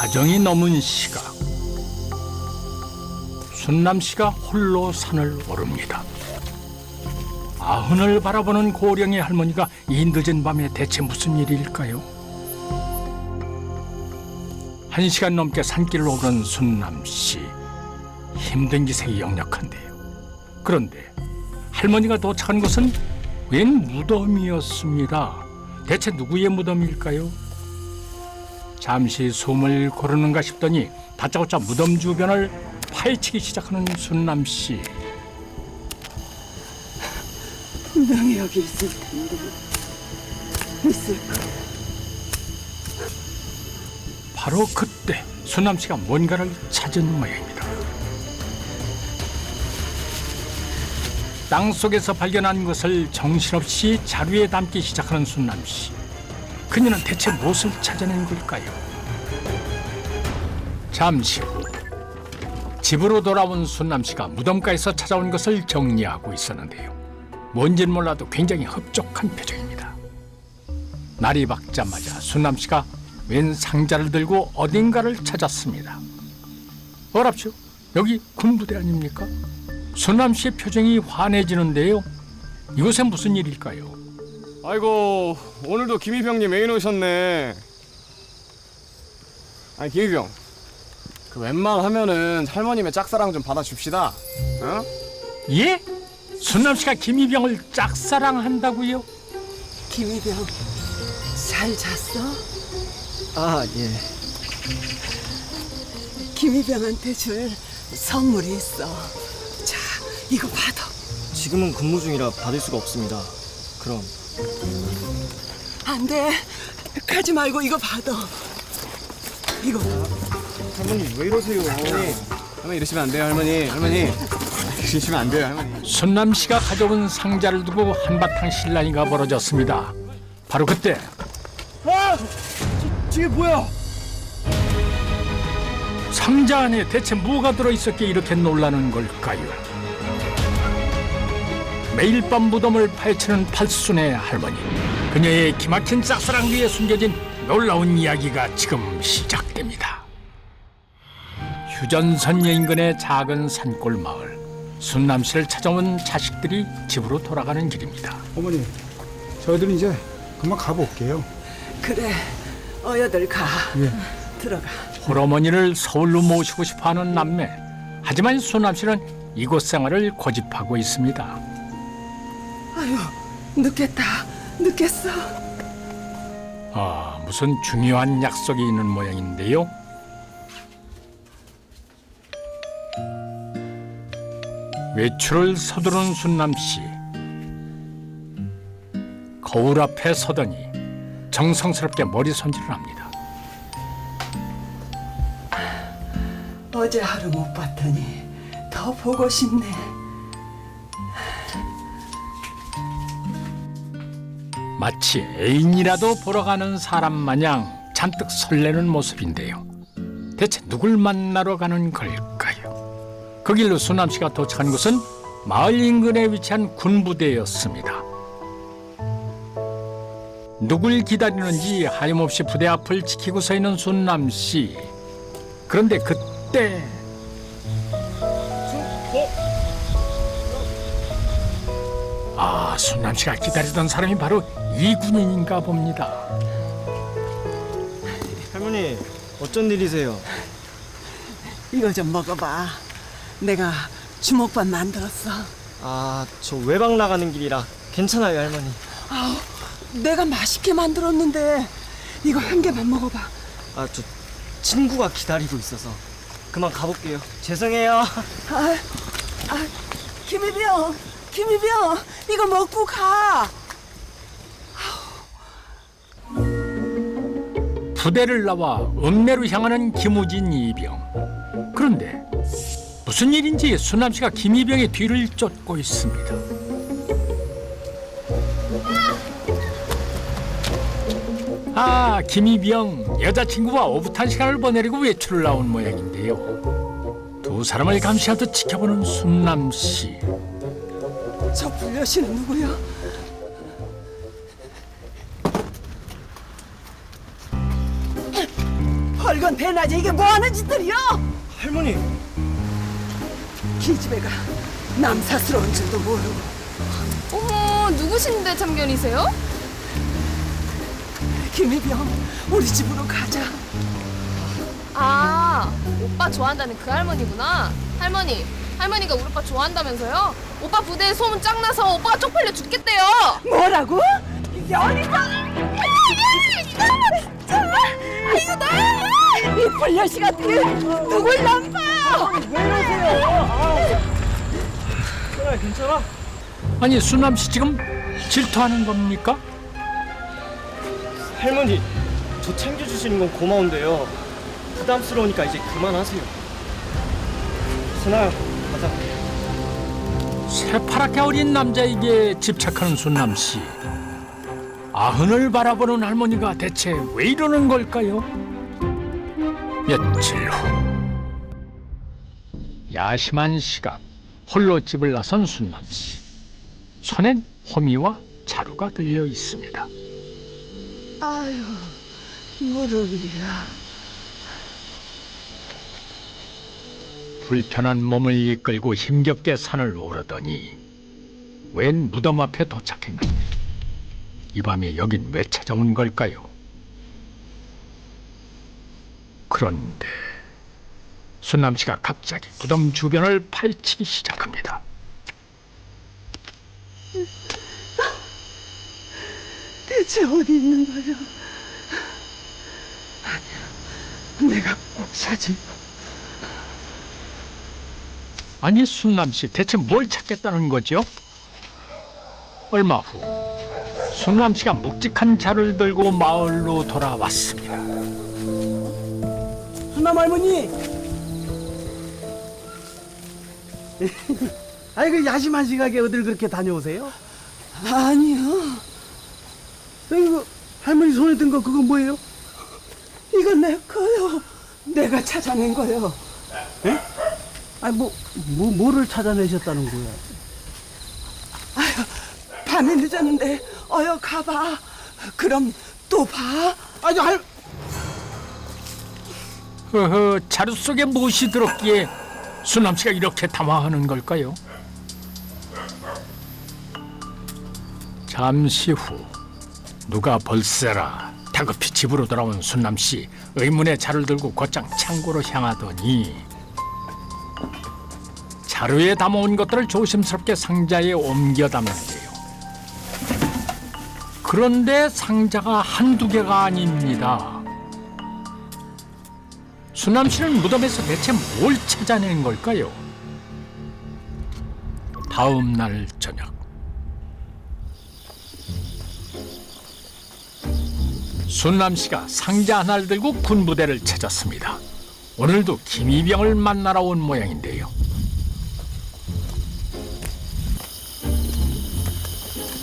자정이 넘은 시각, 순남 씨가 홀로 산을 오릅니다. 아흔을 바라보는 고령의 할머니가 이 늦은 밤에 대체 무슨 일일까요? 1시간 넘게 산길을 오른 순남 씨, 힘든 기색이 역력한데요. 그런데 할머니가 도착한 곳은 웬 무덤이었습니다. 대체 누구의 무덤일까요? 잠시 숨을 고르는가 싶더니 다짜고짜 무덤 주변을 파헤치기 시작하는 순남 씨. 분명히 여기 있을 텐데. 있을까? 바로 그때 순남 씨가 뭔가를 찾은 모양입니다. 땅 속에서 발견한 것을 정신없이 자루에 담기 시작하는 순남 씨. 그녀는 대체 무엇을 찾아낸 걸까요? 잠시 후 집으로 돌아온 순남 씨가 무덤가에서 찾아온 것을 정리하고 있었는데요. 뭔진 몰라도 굉장히 흡족한 표정입니다. 날이 밝자마자 순남 씨가 웬 상자를 들고 어딘가를 찾았습니다. 어랍쇼, 여기 군부대 아닙니까? 순남 씨의 표정이 환해지는데요. 이곳엔 무슨 일일까요? 아이고, 오늘도 김희병님 애인 오셨네. 아니, 김희병, 그 웬만하면은 할머님의 짝사랑 좀 받아줍시다. 어? 예? 순남 씨가 김희병을 짝사랑한다고요? 김희병, 잘 잤어? 아, 예. 김희병한테 줄 선물이 있어. 자, 이거 받아. 지금은 근무 중이라 받을 수가 없습니다. 그럼 안 돼. 가지 말고 이거 받아. 이거. 할머니 왜 이러세요? 할머니 이러시면 안 돼요, 할머니. 할머니. 이러시면 안 돼요, 할머니. 순남 씨가 가져온 상자를 두고 한바탕 실랑이가 벌어졌습니다. 바로 그때 아! 저게 뭐야? 상자 안에 대체 뭐가 들어있었기에 이렇게 놀라는 걸까요? 매일 밤 무덤을 파헤치는 팔순의 할머니. 그녀의 기막힌 짝사랑 뒤에 숨겨진 놀라운 이야기가 지금 시작됩니다. 휴전선 인근의 작은 산골 마을. 순남 씨를 찾아온 자식들이 집으로 돌아가는 길입니다. 어머니, 저희들은 이제 그만 가볼게요. 그래. 어여들 가. 예. 들어가. 홀어머니를 서울로 모시고 싶어하는 남매. 하지만 순남 씨는 이곳 생활을 고집하고 있습니다. 아유, 늦겠다. 늦겠어. 무슨 중요한 약속이 있는 모양인데요. 외출을 서두르는 순남 씨. 거울 앞에 서더니 정성스럽게 머리 손질을 합니다. 어제 하루 못 봤더니 더 보고 싶네. 마치 애인이라도 보러 가는 사람 마냥 잔뜩 설레는 모습인데요. 대체 누굴 만나러 가는 걸까요? 그 길로 순남 씨가 도착한 곳은 마을 인근에 위치한 군부대였습니다. 누굴 기다리는지 하염없이 부대 앞을 지키고 서 있는 순남 씨. 그런데 그때 순남 씨가 기다리던 사람이 바로 이 군인인가 봅니다. 할머니 어쩐 일이세요? 이거 좀 먹어봐. 내가 주먹밥 만들었어. 아, 저 외박 나가는 길이라 괜찮아요, 할머니. 아우, 내가 맛있게 만들었는데 이거 한 개만 먹어봐. 아, 저 친구가 기다리고 있어서 그만 가볼게요. 죄송해요. 김희병, 김희병, 이거 먹고 가. 부대를 나와 읍내로 향하는 김우진 이병. 그런데 무슨 일인지 순남 씨가 김이병의 뒤를 쫓고 있습니다. 김이병 여자친구와 오붓한 시간을 보내려고 외출을 나온 모양인데요. 두 사람을 감시하듯 지켜보는 순남 씨. 저 불려시는 누구야? 늙은 대낮에 이게 뭐하는 짓들이여? 할머니, 기집애가 남사스러운 줄도 모르고. 어머, 누구신데 참견이세요? 김혜병, 우리 집으로 가자. 아, 오빠 좋아한다는 그 할머니구나. 할머니가 우리 오빠 좋아한다면서요? 오빠 부대에 소문 짱 나서 오빠가 쪽팔려 죽겠대요. 뭐라고? 연희병! 이거 나! 이 불려시 같은 누굴 남파! 그래, 괜찮아? 아니 순남 씨 지금 질투하는 겁니까? 할머니, 저 챙겨주시는 건 고마운데요. 부담스러우니까 이제 그만하세요. 순아야, 가자. 새파랗게 어린 남자에게 집착하는 순남 씨. 아흔을 바라보는 할머니가 대체 왜 이러는 걸까요? 며칠 후 야심한 시각 홀로 집을 나선 순남 씨. 손엔 호미와 자루가 들려 있습니다. 아유, 무릎이야. 불편한 몸을 이끌고 힘겹게 산을 오르더니 웬 무덤 앞에 도착했는데 이 밤에 여긴 왜 찾아온 걸까요? 그런데 순남 씨가 갑자기 무덤 주변을 파헤치기 시작합니다. 대체 어디 있는 거야? 아니야, 내가 꼭 사진. 아니 순남 씨 대체 뭘 찾겠다는 거죠? 얼마 후 순남 씨가 묵직한 자를 들고 마을로 돌아왔습니다. 순남 할머니. 아이 그 야심한 시각에 어딜 그렇게 다녀오세요? 아니요, 이거 할머니 손에 든 거 그건 뭐예요? 이건 내 거요. 내가 찾아낸 거요. 아니 뭐를 찾아내셨다는 거야? 밤이 늦었는데 어여 가봐. 그럼 또 봐. 아니 허허, 자루 속에 무엇이 들었기에 순남 씨가 이렇게 당황하는 걸까요? 잠시 후 누가 벌새라 다급히 집으로 돌아온 순남 씨. 의문의 자루를 들고 곧장 창고로 향하더니 자루에 담아온 것들을 조심스럽게 상자에 옮겨 담는데요. 그런데 상자가 한두 개가 아닙니다. 순남 씨는 무덤에서 대체 뭘 찾아낸 걸까요? 다음 날 저녁 순남 씨가 상자 하나를 들고 군부대를 찾았습니다. 오늘도 김이병을 만나러 온 모양인데요.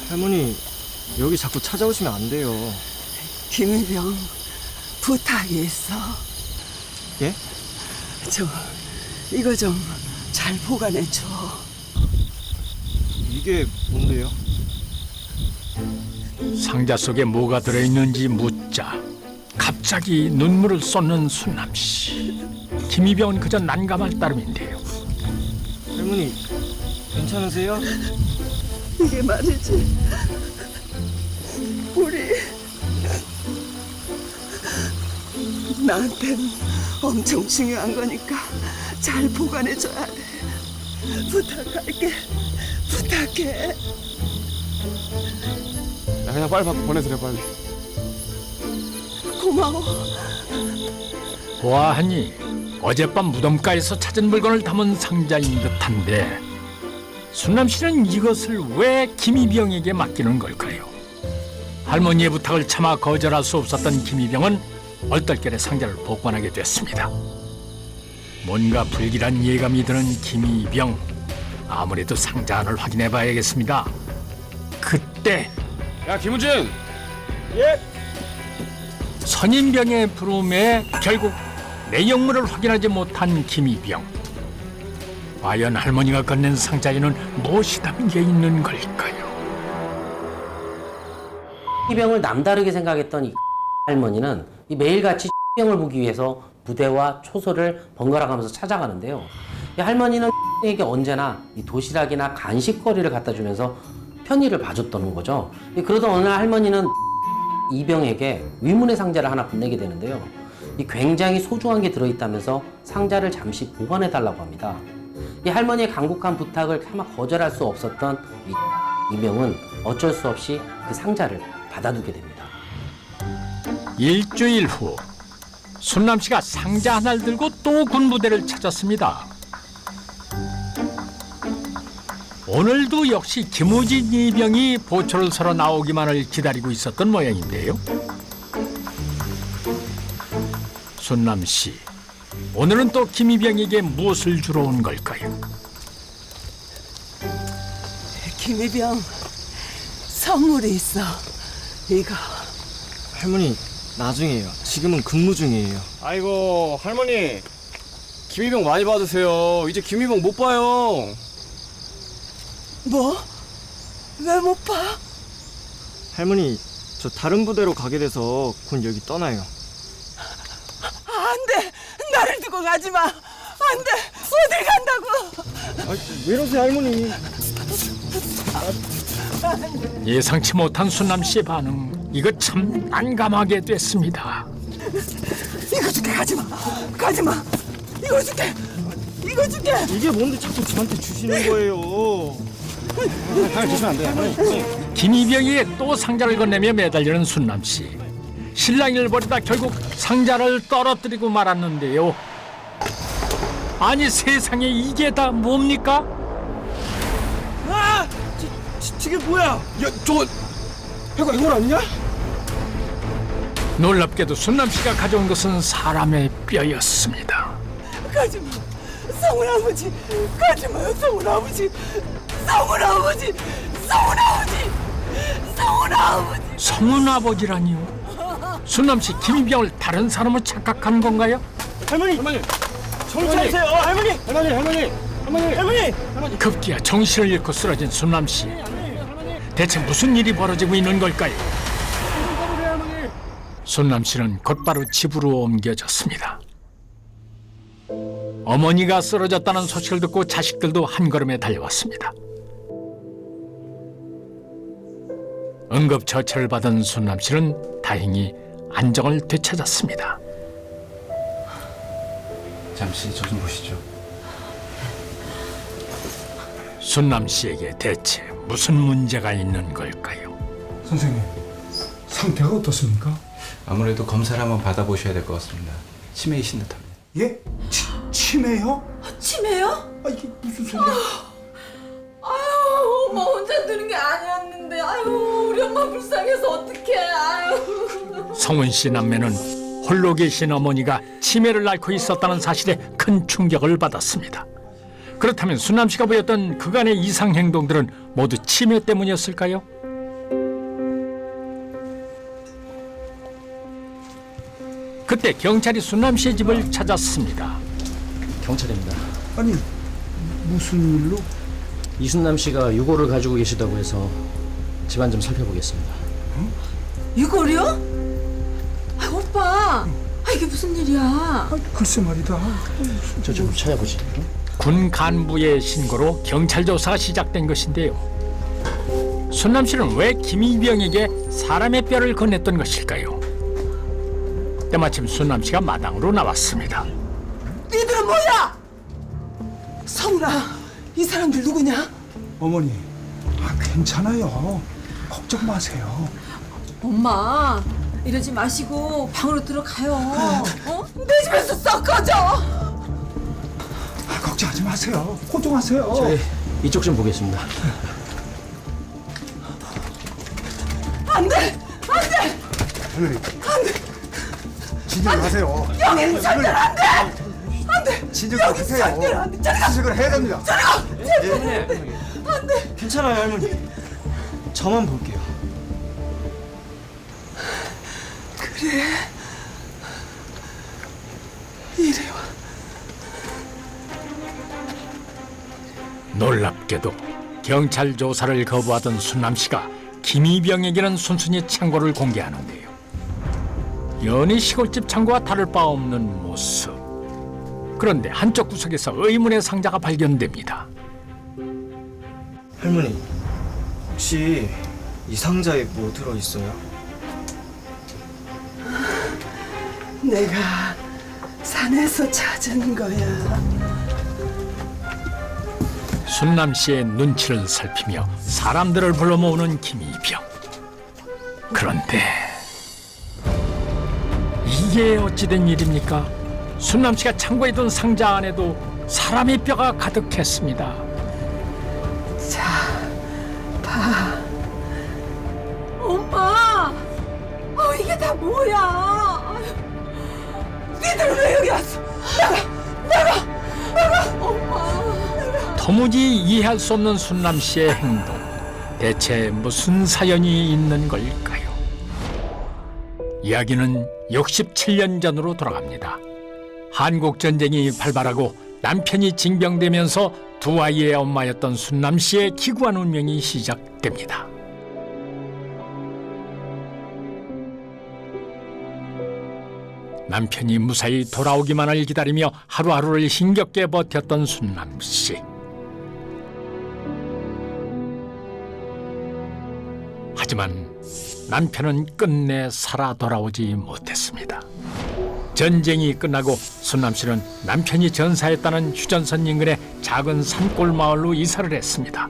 할머니, 여기 자꾸 찾아오시면 안 돼요. 김일병, 부탁이 있어. 예? 이거 좀 잘 보관해줘. 이게 뭔데요? 상자 속에 뭐가 들어있는지 묻자 갑자기 눈물을 쏟는 순남 씨. 김이병은 그저 난감할 따름인데요. 할머니, 괜찮으세요? 이게 말이지, 우리 나한텐 엄청 중요한 거니까 잘 보관해줘야 돼. 부탁할게. 부탁해. 야, 그냥 빨리 받고 보내드려 빨리. 고마워. 보아하니 어젯밤 무덤가에서 찾은 물건을 담은 상자인 듯한데 순남 씨는 이것을 왜 김이병에게 맡기는 걸까요? 할머니의 부탁을 차마 거절할 수 없었던 김이병은 얼떨결에 상자를 복관하게 됐습니다. 뭔가 불길한 예감이 드는 김이병. 아무래도 상자 안을 확인해 봐야겠습니다. 그때 야 김우진. 선임병의 부름에 결국 내용물을 확인하지 못한 김이병. 과연 할머니가 건넨 상자에는 무엇이 담겨 있는 걸까요? 이 병을 남다르게 생각했던 이 할머니는 이 매일같이 병을 보기 위해서 부대와 초소를 번갈아 가면서 찾아가는데요. 이 할머니는 에게 언제나 이 도시락이나 간식거리를 갖다 주면서 편의를 봐줬다는 거죠. 그러던 어느 날 할머니는 이병에게 위문의 상자를 하나 건네게 되는데요. 이 굉장히 소중한 게 들어있다면서 상자를 잠시 보관해 달라고 합니다. 이 할머니의 간곡한 부탁을 차마 거절할 수 없었던 이병은 어쩔 수 없이 그 상자를 받아두게 됩니다. 일주일 후 순남 씨가 상자 하나를 들고 또 군부대를 찾았습니다. 오늘도 역시 김우진 이병이 보초를 서러 나오기만을 기다리고 있었던 모양인데요. 순남 씨, 오늘은 또 김이병에게 무엇을 주러 온 걸까요? 김이병, 선물이 있어. 이거. 할머니 나중에요. 지금은 근무 중이에요. 아이고 할머니 김이병 많이 받으세요. 이제 김이병 못 봐요. 뭐? 왜 못 봐? 할머니 저 다른 부대로 가게 돼서 곧 여기 떠나요. 안 돼! 나를 두고 가지 마! 안 돼! 어딜 간다고! 왜 이러세요 할머니? 예상치 못한 순남 씨의 반응, 이거 참 난감하게 됐습니다. 이거 줄게, 가지 마! 가지 마! 이거 줄게! 이거 줄게! 이게 뭔데 자꾸 저한테 주시는 거예요? 주시면 안 돼요. 할머니. 김이병에게 또 상자를 건네며 매달리는 순남 씨. 실랑이를 벌이다 결국 상자를 떨어뜨리고 말았는데요. 아니 세상에 이게 다 뭡니까? 아! 저게 뭐야? 야 저거 이걸 아니냐? 놀랍게도 순남 씨가 가져온 것은 사람의 뼈였습니다. 가지 마! 성훈 아버지! 가지 마요, 성훈 아버지! 성훈 아버지! 성훈 아버지! 성훈 아버지! 성운 아버지라니요? 순남 씨 김이병을 다른 사람으로 착각한 건가요? 할머니! 정신 차리세요! 할머니! 급기야 정신을 잃고 쓰러진 순남 씨. 대체 무슨 일이 벌어지고 있는 걸까요? 순남 씨는 곧바로 집으로 옮겨졌습니다. 어머니가 쓰러졌다는 소식을 듣고 자식들도 한 걸음에 달려왔습니다. 응급처치를 받은 순남 씨는 다행히 안정을 되찾았습니다. 잠시 저 좀 보시죠. 순남 씨에게 대체 무슨 문제가 있는 걸까요? 선생님, 상태가 어떻습니까? 아무래도 검사를 한번 받아보셔야 될 것 같습니다. 치매이신 듯합니다. 예? 치매요? 치매요? 아, 이게 무슨 소리야? 아유, 엄마 혼자 드는 게 아니었는데, 아유, 우리 엄마 불쌍해서 어떡해, 아유. 성훈 씨 남매는 홀로 계신 어머니가 치매를 앓고 있었다는 사실에 큰 충격을 받았습니다. 그렇다면 순남 씨가 보였던 그간의 이상 행동들은 모두 치매 때문이었을까요? 그때 경찰이 순남 씨의 집을 찾았습니다. 경찰입니다. 아니, 무슨 일로? 이순남 씨가 유골을 가지고 계시다고 해서 집안 좀 살펴보겠습니다. 유골이요? 아, 오빠! 아, 이게 무슨 일이야? 아, 글쎄 말이다. 저 좀 찾아보지. 군 간부의 신고로 경찰 조사가 시작된 것인데요. 순남 씨는 왜 김이병에게 사람의 뼈를 건넸던 것일까요? 때마침 순남 씨가 마당으로 나왔습니다. 니들은 뭐야? 성훈아, 이 사람들 누구냐? 어머니, 괜찮아요. 걱정 마세요. 엄마, 이러지 마시고 방으로 들어가요. 어? 내 집에서 썩 꺼져! 걱정하지 마세요. 고정하세요. 저희 이쪽 좀 보겠습니다. 안 돼! 안 돼! 할머니, 진정하세요. 여기는 절대 안 돼! 안 돼! 진정하세요. 절대로 안 돼! 저리 가! 수색을 해야 됩니다. 안 돼! 괜찮아요 할머니. 저만 볼게요. 그래. 이리 와. 놀랍게도 경찰 조사를 거부하던 순남 씨가 김이병에게는 순순히 창고를 공개하는데요. 연희 시골집 창고와 다를 바 없는 모습. 그런데 한쪽 구석에서 의문의 상자가 발견됩니다. 할머니, 혹시 이 상자에 뭐 들어있어요? 내가 산에서 찾은 거야. 순남 씨의 눈치를 살피며 사람들을 불러 모으는 김이병. 그런데 이게 어찌된 일입니까? 순남 씨가 창고에 둔 상자 안에도 사람의 뼈가 가득했습니다. 자, 봐. 엄마! 이게 다 뭐야? 니들 왜 여기 왔어? 나가! 엄마! 도무지 이해할 수 없는 순남 씨의 행동. 대체 무슨 사연이 있는 걸까요? 이야기는 67년 전으로 돌아갑니다. 한국전쟁이 발발하고 남편이 징병되면서 두 아이의 엄마였던 순남 씨의 기구한 운명이 시작됩니다. 남편이 무사히 돌아오기만을 기다리며 하루하루를 힘겹게 버텼던 순남 씨. 하지만 남편은 끝내 살아 돌아오지 못했습니다. 전쟁이 끝나고 순남 씨는 남편이 전사했다는 휴전선 인근의 작은 산골 마을로 이사를 했습니다.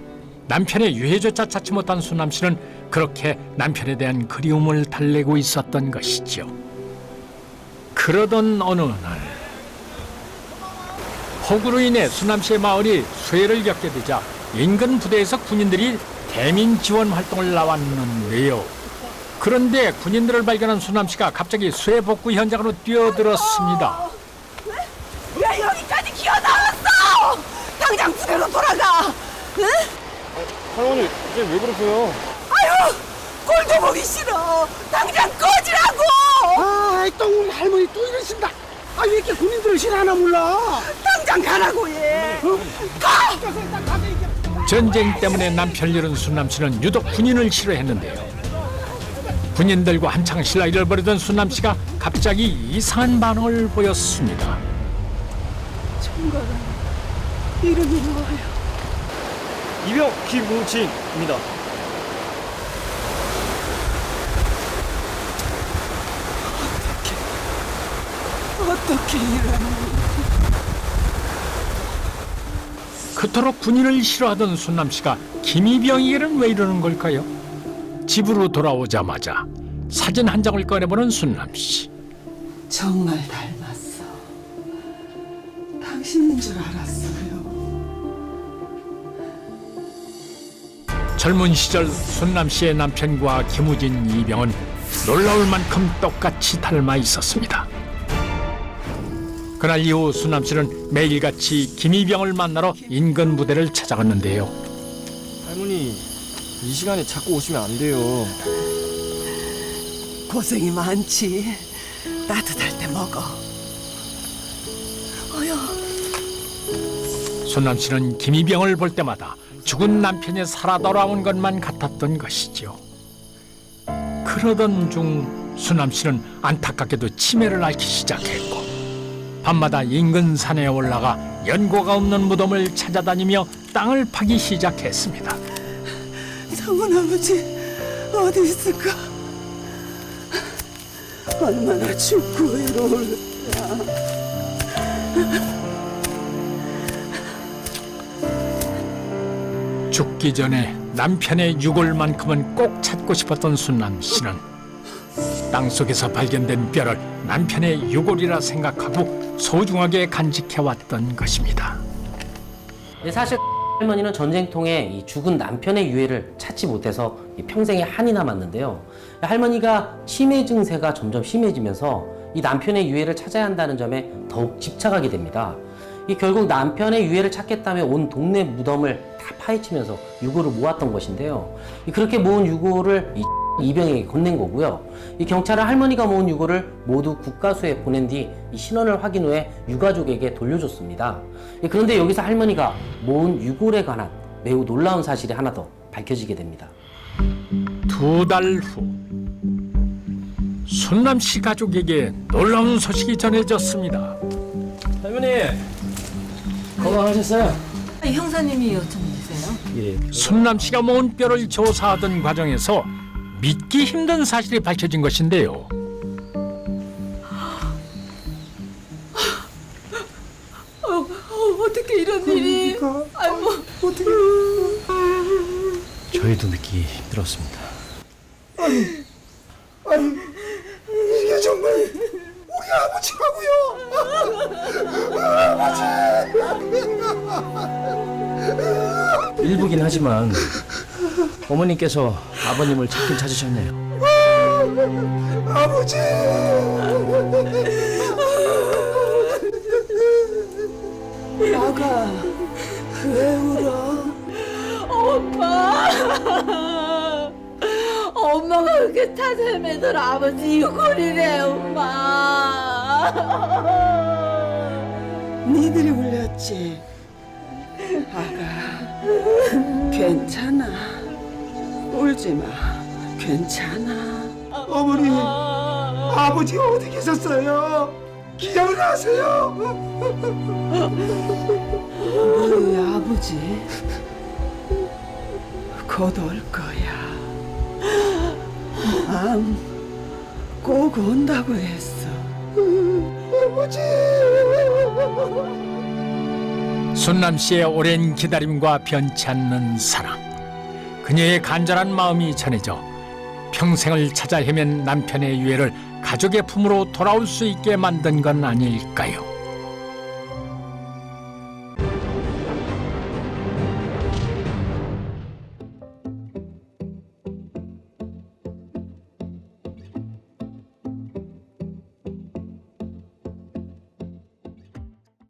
남편의 유해조차 찾지 못한 순남 씨는 그렇게 남편에 대한 그리움을 달래고 있었던 것이죠. 그러던 어느 날 폭우로 인해 순남 씨의 마을이 수해를 겪게 되자 인근 부대에서 군인들이 대민 지원 활동을 나왔는데요. 그런데 군인들을 발견한 순남 씨가 갑자기 수해 복구 현장으로 뛰어들었습니다. 왜 여기까지 기어나왔어? 당장 부대로 돌아가! 응? 할머니, 이제 왜 그러세요? 아유, 꼴도 보기 싫어. 당장 꺼지라고! 또 우리 할머니 또 이러신다. 왜 이렇게 군인들을 싫어하나 몰라. 당장 가라고 해. 가! 전쟁 때문에 남편을 잃은 순남 씨는 유독 군인을 싫어했는데요. 군인들과 한창 실랑이를 벌이던 순남 씨가 갑자기 이상한 반응을 보였습니다. 총각아, 이름이 뭐예요? 이병 김우진입니다. 어떻게 이러니? 그토록 군인을 싫어하던 순남 씨가 김이병에게는 왜 이러는 걸까요? 집으로 돌아오자마자 사진 한 장을 꺼내보는 순남 씨. 정말 닮았어. 당신인 줄 알았어요. 젊은 시절 순남 씨의 남편과 김우진 이병은 놀라울 만큼 똑같이 닮아 있었습니다. 그날 이후 순남 씨는 매일같이 김이병을 만나러 인근 부대를 찾아갔는데요. 할머니, 이 시간에 자꾸 오시면 안 돼요. 고생이 많지. 따뜻할 때 먹어. 어여. 순남 씨는 김이병을 볼 때마다 죽은 남편이 살아 돌아온 것만 같았던 것이죠. 그러던 중 순남 씨는 안타깝게도 치매를 앓기 시작했고 밤마다 인근 산에 올라가 연고가 없는 무덤을 찾아다니며 땅을 파기 시작했습니다. 성훈 아버지 어디 있을까? 얼마나 춥고 외로울까. 죽기 전에 남편의 유골만큼은 꼭 찾고 싶었던 순남 씨는 땅속에서 발견된 뼈를 남편의 유골이라 생각하고 소중하게 간직해왔던 것입니다. 사실 할머니는 전쟁통에 이 죽은 남편의 유해를 찾지 못해서 평생에 한이 남았는데요. 할머니가 치매 증세가 점점 심해지면서 이 남편의 유해를 찾아야 한다는 점에 더욱 집착하게 됩니다. 결국 남편의 유해를 찾겠다며 온 동네 무덤을 다 파헤치면서 유골을 모았던 것인데요. 그렇게 모은 유골을 이병에게 건넨 거고요. 경찰은 할머니가 모은 유골을 모두 국가수에 보낸 뒤 신원을 확인 후에 유가족에게 돌려줬습니다. 그런데 여기서 할머니가 모은 유골에 관한 매우 놀라운 사실이 하나 더 밝혀지게 됩니다. 2달 후 순남 씨 가족에게 놀라운 소식이 전해졌습니다. 할머니 건강하셨어요? 형사님이 어쩐 일이세요? 예. 순남 씨가 모은 뼈를 조사하던 과정에서 믿기 힘든 사실이 밝혀진 것인데요. 어떻게 이런 일이? 아이고, 어떻게? 저희도 믿기 힘들었습니다. 이게 정말 우리 아버지라고요. 일부긴 하지만 어머님께서 아버님을 찾긴 찾으셨네요. 아버지. 아가 왜 울어? 오빠! 엄마가 그렇게 타살매들 아버지 유골이래, 엄마! 니들이 울렸지? 아가 괜찮아. 울지 마. 괜찮아. 어머니, 아버지 어디 계셨어요? 기억나세요? 너희 아버지 곧 올 거야. 꼭 온다고 했어. 순남 씨의 오랜 기다림과 변치 않는 사랑, 그녀의 간절한 마음이 전해져 평생을 찾아 헤맨 남편의 유해를 가족의 품으로 돌아올 수 있게 만든 건 아닐까요?